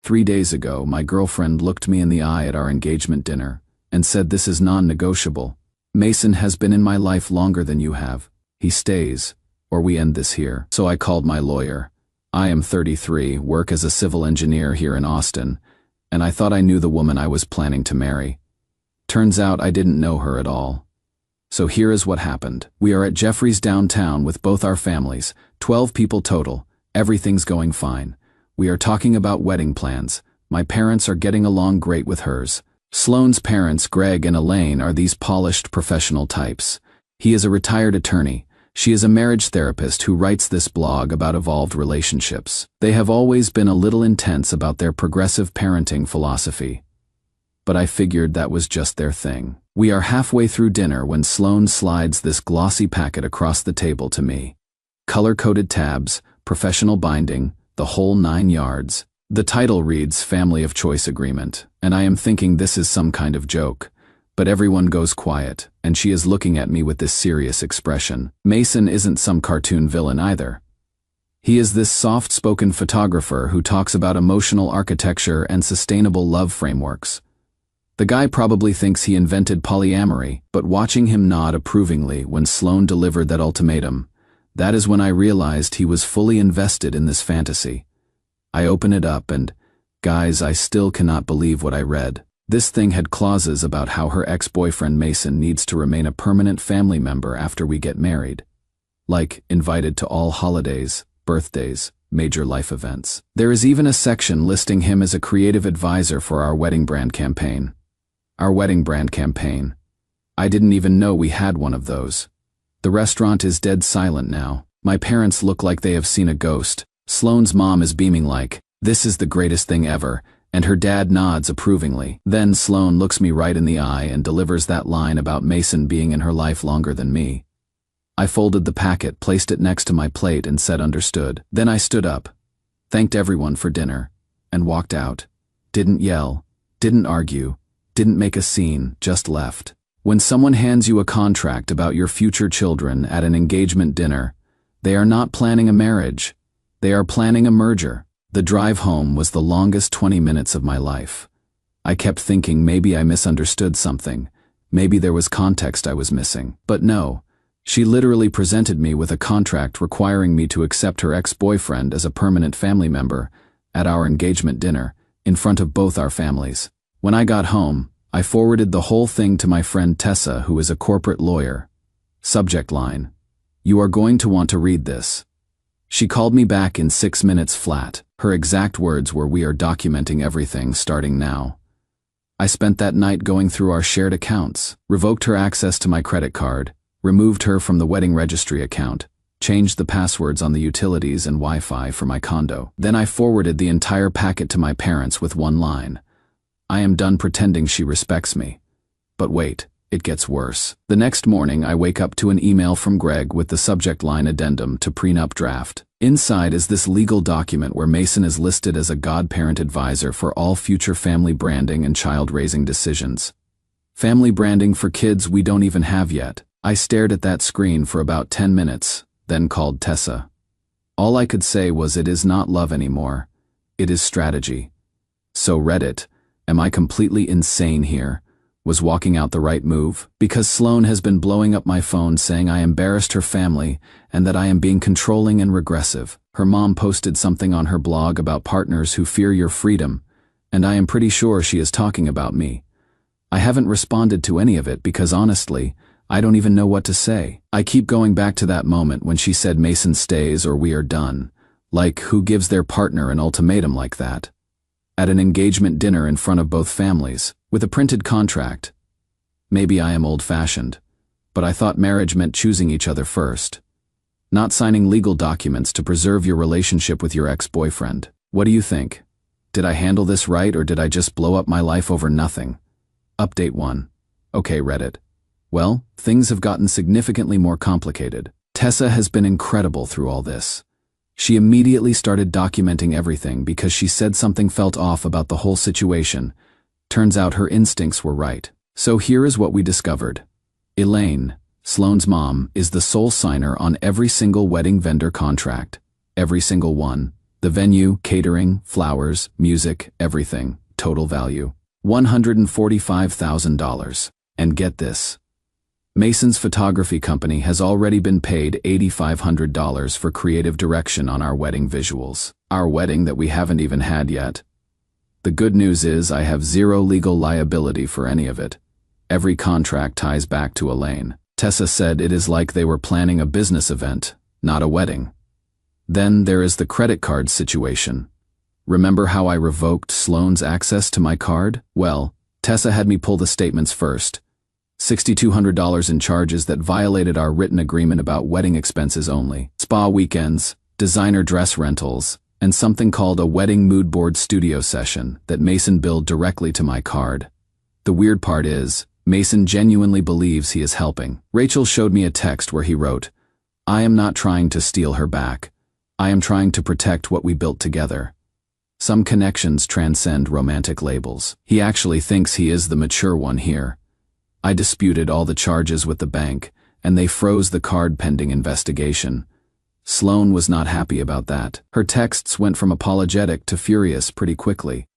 3 days ago, my girlfriend looked me in the eye at our engagement dinner and said, "This is non-negotiable. Mason has been in my life longer than you have. He stays, or we end this here." So I called my lawyer. I am 33, work as a civil engineer here in Austin, and I thought I knew the woman I was planning to marry. Turns out I didn't know her at all. So here is what happened. We are at Jeffrey's downtown with both our families, 12 people total. Everything's going fine. We are talking about wedding plans. My parents are getting along great with hers. Sloane's parents, Greg and Elaine, are these polished professional types. He is a retired attorney. She is a marriage therapist who writes this blog about evolved relationships. They have always been a little intense about their progressive parenting philosophy. But I figured that was just their thing. We are halfway through dinner when Sloane slides this glossy packet across the table to me. Color-coded tabs, professional binding, the whole 9 yards. The title reads Family of Choice Agreement, and I am thinking this is some kind of joke. But everyone goes quiet, and she is looking at me with this serious expression. Mason isn't some cartoon villain either. He is this soft-spoken photographer who talks about emotional architecture and sustainable love frameworks. The guy probably thinks he invented polyamory, but watching him nod approvingly when Sloane delivered that ultimatum, that is when I realized he was fully invested in this fantasy. I open it up and, guys, I still cannot believe what I read. This thing had clauses about how her ex-boyfriend Mason needs to remain a permanent family member after we get married. Like, invited to all holidays, birthdays, major life events. There is even a section listing him as a creative advisor for our wedding brand campaign. Our wedding brand campaign. I didn't even know we had one of those. The restaurant is dead silent now. My parents look like they have seen a ghost. Sloane's mom is beaming like, "This is the greatest thing ever," and her dad nods approvingly. Then Sloane looks me right in the eye and delivers that line about Mason being in her life longer than me. I folded the packet, placed it next to my plate, and said understood. Then I stood up, thanked everyone for dinner, and walked out. Didn't yell, didn't argue, didn't make a scene, just left. When someone hands you a contract about your future children at an engagement dinner, they are not planning a marriage. They are planning a merger. The drive home was the longest 20 minutes of my life. I kept thinking maybe I misunderstood something. Maybe there was context I was missing. But no, she literally presented me with a contract requiring me to accept her ex-boyfriend as a permanent family member at our engagement dinner, in front of both our families. When I got home, I forwarded the whole thing to my friend Tessa, who is a corporate lawyer. Subject line: "You are going to want to read this." She called me back in 6 minutes flat. Her exact words were, "We are documenting everything starting now." I spent that night going through our shared accounts, revoked her access to my credit card, removed her from the wedding registry account, changed the passwords on the utilities and Wi-Fi for my condo. Then I forwarded the entire packet to my parents with one line: "I am done pretending she respects me." But wait, it gets worse. The next morning I wake up to an email from Greg with the subject line addendum to prenup draft. Inside is this legal document where Mason is listed as a godparent advisor for all future family branding and child-raising decisions. Family branding for kids we don't even have yet. I stared at that screen for about 10 minutes, then called Tessa. All I could say was, it is not love anymore. It is strategy. So Reddit, am I completely insane here? Was walking out the right move? Because Sloane has been blowing up my phone saying I embarrassed her family and that I am being controlling and regressive. Her mom posted something on her blog about partners who fear your freedom, and I am pretty sure she is talking about me. I haven't responded to any of it because honestly, I don't even know what to say. I keep going back to that moment when she said Mason stays or we are done. Like, who gives their partner an ultimatum like that? At an engagement dinner in front of both families, with a printed contract. Maybe I am old-fashioned, but I thought marriage meant choosing each other first. Not signing legal documents to preserve your relationship with your ex-boyfriend. What do you think? Did I handle this right, or did I just blow up my life over nothing? Update 1. Okay, Reddit. Well, things have gotten significantly more complicated. Tessa has been incredible through all this. She immediately started documenting everything because she said something felt off about the whole situation. Turns out her instincts were right. So here is what we discovered. Elaine, Sloane's mom, is the sole signer on every single wedding vendor contract. Every single one. The venue, catering, flowers, music, everything, total value, $145,000. And get this. Mason's photography company has already been paid $8,500 for creative direction on our wedding visuals. Our wedding that we haven't even had yet. The good news is I have zero legal liability for any of it. Every contract ties back to Elaine. Tessa said it is like they were planning a business event, not a wedding. Then there is the credit card situation. Remember how I revoked Sloane's access to my card? Well, Tessa had me pull the statements first. $6,200 in charges that violated our written agreement about wedding expenses only, spa weekends, designer dress rentals, and something called a wedding mood board studio session that Mason billed directly to my card. The weird part is, Mason genuinely believes he is helping. Rachel showed me a text where he wrote, "I am not trying to steal her back. I am trying to protect what we built together." Some connections transcend romantic labels. He actually thinks he is the mature one here. I disputed all the charges with the bank, and they froze the card pending investigation. Sloane was not happy about that. Her texts went from apologetic to furious pretty quickly.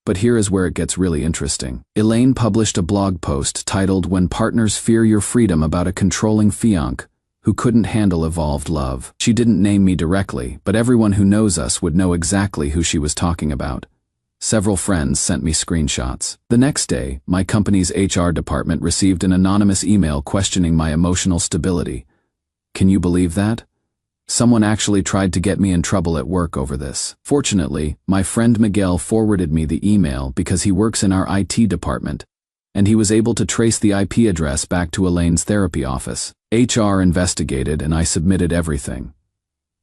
But here is where it gets really interesting. Elaine published a blog post titled "When Partners Fear Your Freedom" about a controlling fiancé who couldn't handle evolved love. She didn't name me directly, but everyone who knows us would know exactly who she was talking about. Several friends sent me screenshots. The next day, my company's HR department received an anonymous email questioning my emotional stability. Can you believe that? Someone actually tried to get me in trouble at work over this. Fortunately, my friend Miguel forwarded me the email because he works in our IT department, and he was able to trace the IP address back to Elaine's therapy office. HR investigated and I submitted everything.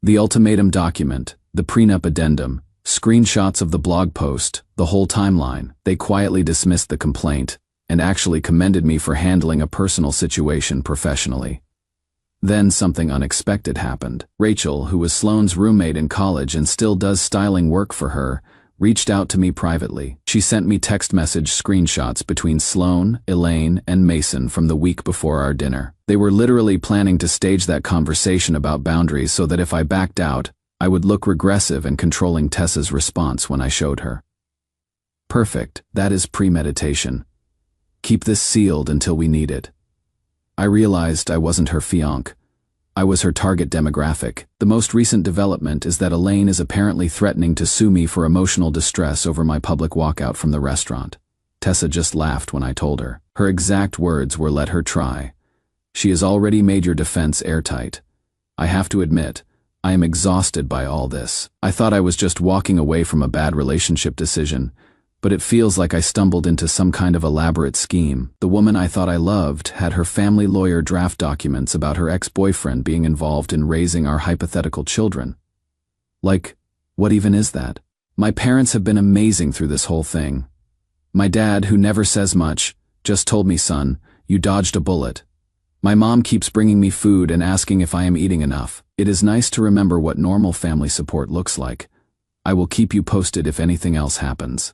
The ultimatum document, the prenup addendum, screenshots of the blog post, the whole timeline. They quietly dismissed the complaint and actually commended me for handling a personal situation professionally. Then something unexpected happened. Rachel, who was Sloane's roommate in college and still does styling work for her, reached out to me privately. She sent me text message screenshots between Sloane, Elaine, and Mason from the week before our dinner. They were literally planning to stage that conversation about boundaries so that if I backed out, I would look regressive and controlling Tessa's response when I showed her. Perfect, that is premeditation. Keep this sealed until we need it. I realized I wasn't her fiancé. I was her target demographic. The most recent development is that Elaine is apparently threatening to sue me for emotional distress over my public walkout from the restaurant. Tessa just laughed when I told her. Her exact words were, "Let her try. She has already made your defense airtight." I have to admit, I am exhausted by all this. I thought I was just walking away from a bad relationship decision, but it feels like I stumbled into some kind of elaborate scheme. The woman I thought I loved had her family lawyer draft documents about her ex-boyfriend being involved in raising our hypothetical children. Like, what even is that? My parents have been amazing through this whole thing. My dad, who never says much, just told me, "Son, you dodged a bullet." My mom keeps bringing me food and asking if I am eating enough. It is nice to remember what normal family support looks like. I will keep you posted if anything else happens.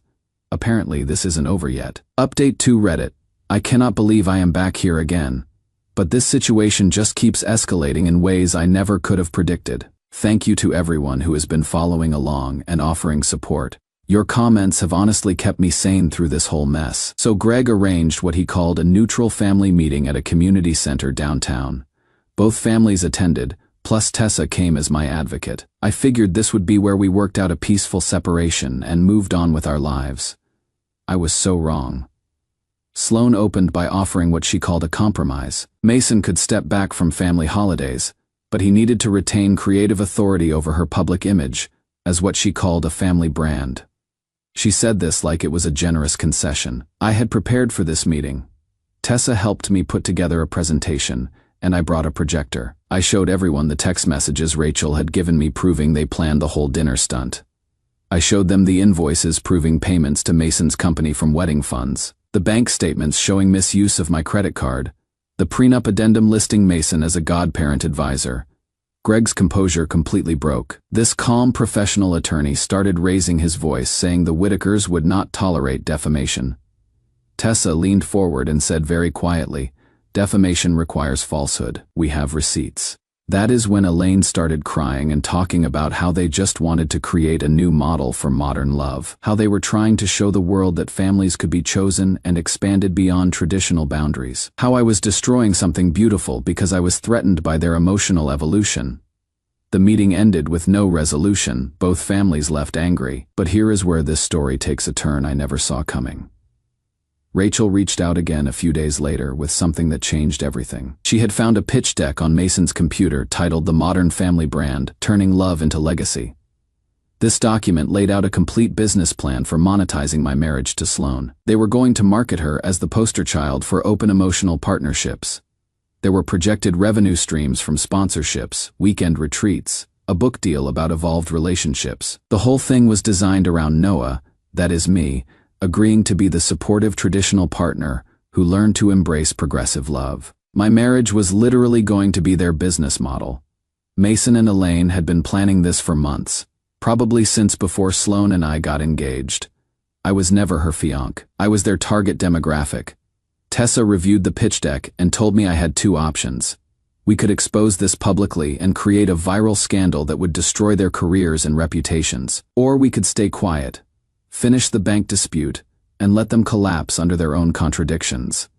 Apparently, this isn't over yet. Update to Reddit. I cannot believe I am back here again. But this situation just keeps escalating in ways I never could have predicted. Thank you to everyone who has been following along and offering support. Your comments have honestly kept me sane through this whole mess. So Greg arranged what he called a neutral family meeting at a community center downtown. Both families attended, plus Tessa came as my advocate. I figured this would be where we worked out a peaceful separation and moved on with our lives. I was so wrong. Sloane opened by offering what she called a compromise. Mason could step back from family holidays, but he needed to retain creative authority over her public image, as what she called a family brand. She said this like it was a generous concession. I had prepared for this meeting. Tessa helped me put together a presentation, and I brought a projector. I showed everyone the text messages Rachel had given me proving they planned the whole dinner stunt. I showed them the invoices proving payments to Mason's company from wedding funds, the bank statements showing misuse of my credit card, the prenup addendum listing Mason as a godparent advisor. Greg's composure completely broke. This calm professional attorney started raising his voice, saying the Whitakers would not tolerate defamation. Tessa leaned forward and said very quietly, "Defamation requires falsehood. We have receipts." That is when Elaine started crying and talking about how they just wanted to create a new model for modern love, how they were trying to show the world that families could be chosen and expanded beyond traditional boundaries, how I was destroying something beautiful because I was threatened by their emotional evolution. The meeting ended with no resolution. Both families left angry, but here is where this story takes a turn I never saw coming. Rachel reached out again a few days later with something that changed everything. She had found a pitch deck on Mason's computer titled The Modern Family Brand, Turning Love into Legacy. This document laid out a complete business plan for monetizing my marriage to Sloan. They were going to market her as the poster child for open emotional partnerships. There were projected revenue streams from sponsorships, weekend retreats, a book deal about evolved relationships. The whole thing was designed around Noah, that is me, agreeing to be the supportive traditional partner who learned to embrace progressive love. My marriage was literally going to be their business model. Mason and Elaine had been planning this for months, probably since before Sloan and I got engaged. I was never her fiancé. I was their target demographic. Tessa reviewed the pitch deck and told me I had two options. We could expose this publicly and create a viral scandal that would destroy their careers and reputations, or we could stay quiet, finish the bank dispute, and let them collapse under their own contradictions.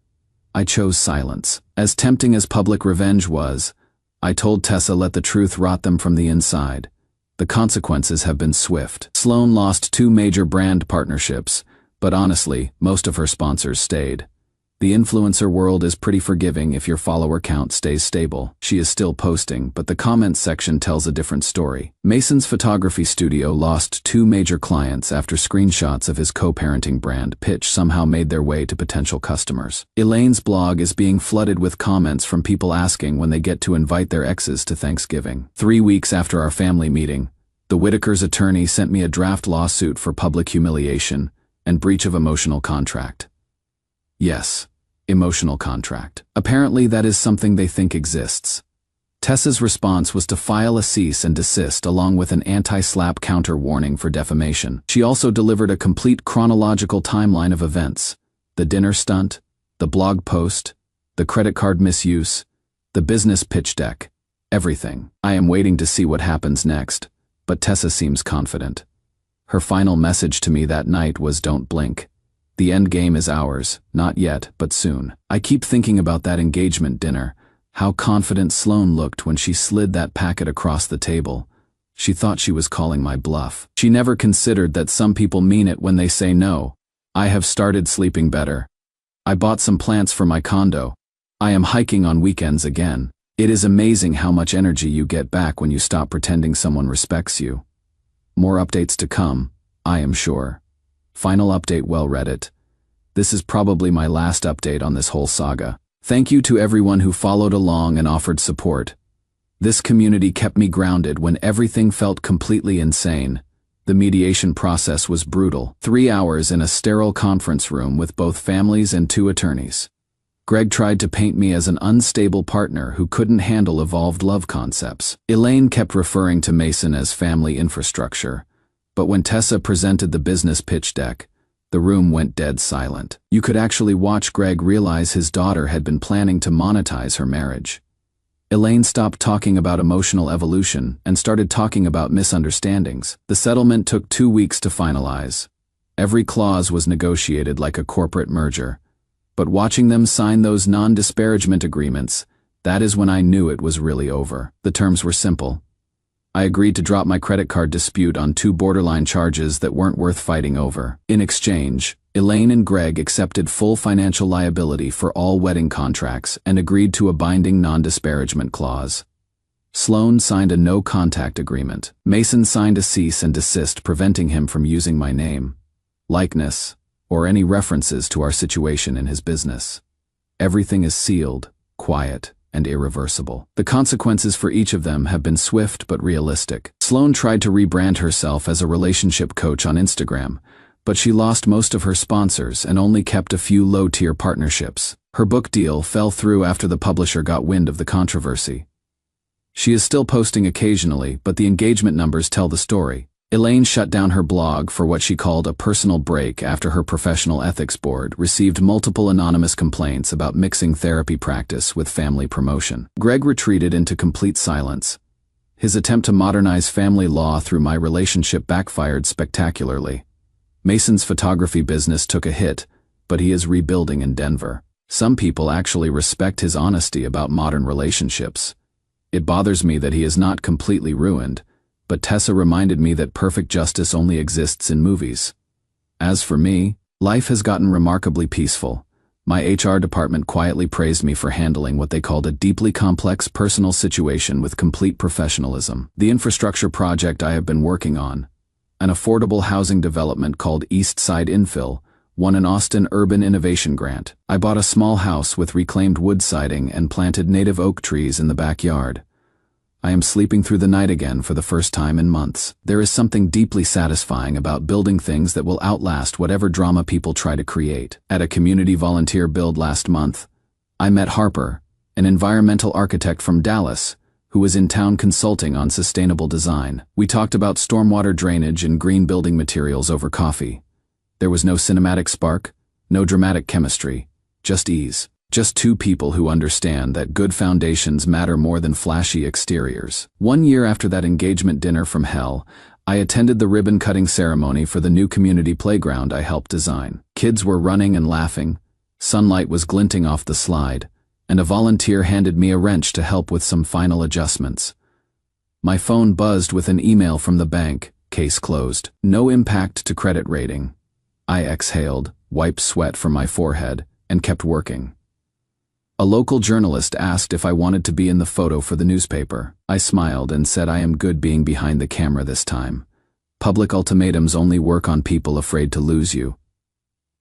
I chose silence. As tempting as public revenge was, I told Tessa let the truth rot them from the inside. The consequences have been swift. Sloan lost 2 major brand partnerships, but honestly, most of her sponsors stayed. The influencer world is pretty forgiving if your follower count stays stable. She is still posting, but the comments section tells a different story. Mason's photography studio lost 2 major clients after screenshots of his co-parenting brand pitch somehow made their way to potential customers. Elaine's blog is being flooded with comments from people asking when they get to invite their exes to Thanksgiving. 3 weeks after our family meeting, the Whitaker's attorney sent me a draft lawsuit for public humiliation and breach of emotional contract. Yes. Emotional contract. Apparently that is something they think exists. Tessa's response was to file a cease and desist along with an anti-slap counter warning for defamation. She also delivered a complete chronological timeline of events: the dinner stunt, the blog post, the credit card misuse, the business pitch deck, everything. I am waiting to see what happens next, but Tessa seems confident. Her final message to me that night was "Don't blink. The end game is ours, not yet, but soon." I keep thinking about that engagement dinner, how confident Sloan looked when she slid that packet across the table. She thought she was calling my bluff. She never considered that some people mean it when they say no. I have started sleeping better. I bought some plants for my condo. I am hiking on weekends again. It is amazing how much energy you get back when you stop pretending someone respects you. More updates to come, I am sure. Final update. Well, Reddit. This is probably my last update on this whole saga. Thank you to everyone who followed along and offered support. This community kept me grounded when everything felt completely insane. The mediation process was brutal. 3 hours in a sterile conference room with both families and 2 attorneys. Greg tried to paint me as an unstable partner who couldn't handle evolved love concepts. Elaine kept referring to Mason as family infrastructure. But when Tessa presented the business pitch deck, the room went dead silent. You could actually watch Greg realize his daughter had been planning to monetize her marriage. Elaine stopped talking about emotional evolution and started talking about misunderstandings. The settlement took 2 weeks to finalize. Every clause was negotiated like a corporate merger. But watching them sign those non-disparagement agreements, that is when I knew it was really over. The terms were simple. I agreed to drop my credit card dispute on 2 borderline charges that weren't worth fighting over. In exchange, Elaine and Greg accepted full financial liability for all wedding contracts and agreed to a binding non-disparagement clause. Sloan signed a no-contact agreement. Mason signed a cease and desist preventing him from using my name, likeness, or any references to our situation in his business. Everything is sealed, quiet, and irreversible. The consequences for each of them have been swift but realistic. Sloan tried to rebrand herself as a relationship coach on Instagram, but she lost most of her sponsors and only kept a few low-tier partnerships. Her book deal fell through after the publisher got wind of the controversy. She is still posting occasionally, but the engagement numbers tell the story. Elaine shut down her blog for what she called a personal break after her professional ethics board received multiple anonymous complaints about mixing therapy practice with family promotion. Greg retreated into complete silence. His attempt to modernize family law through my relationship backfired spectacularly. Mason's photography business took a hit, but he is rebuilding in Denver. Some people actually respect his honesty about modern relationships. It bothers me that he is not completely ruined, but Tessa reminded me that perfect justice only exists in movies. As for me, life has gotten remarkably peaceful. My HR department quietly praised me for handling what they called a deeply complex personal situation with complete professionalism. The infrastructure project I have been working on, an affordable housing development called East Side Infill, won an Austin Urban Innovation Grant. I bought a small house with reclaimed wood siding and planted native oak trees in the backyard. I am sleeping through the night again for the first time in months. There is something deeply satisfying about building things that will outlast whatever drama people try to create. At a community volunteer build last month, I met Harper, an environmental architect from Dallas, who was in town consulting on sustainable design. We talked about stormwater drainage and green building materials over coffee. There was no cinematic spark, no dramatic chemistry, just ease. Just two people who understand that good foundations matter more than flashy exteriors. 1 year after that engagement dinner from hell, I attended the ribbon-cutting ceremony for the new community playground I helped design. Kids were running and laughing, sunlight was glinting off the slide, and a volunteer handed me a wrench to help with some final adjustments. My phone buzzed with an email from the bank, case closed. No impact to credit rating. I exhaled, wiped sweat from my forehead, and kept working. A local journalist asked if I wanted to be in the photo for the newspaper. I smiled and said I am good being behind the camera this time. Public ultimatums only work on people afraid to lose you.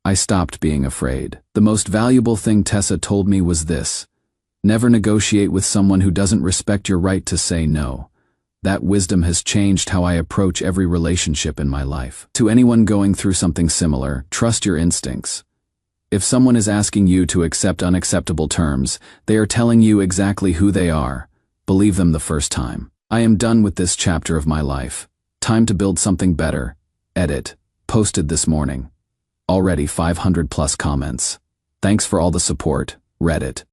I stopped being afraid. The most valuable thing Tessa told me was this: never negotiate with someone who doesn't respect your right to say no. That wisdom has changed how I approach every relationship in my life. To anyone going through something similar, trust your instincts. If someone is asking you to accept unacceptable terms, they are telling you exactly who they are. Believe them the first time. I am done with this chapter of my life. Time to build something better. Edit. Posted this morning. Already 500+ comments. Thanks for all the support, Reddit.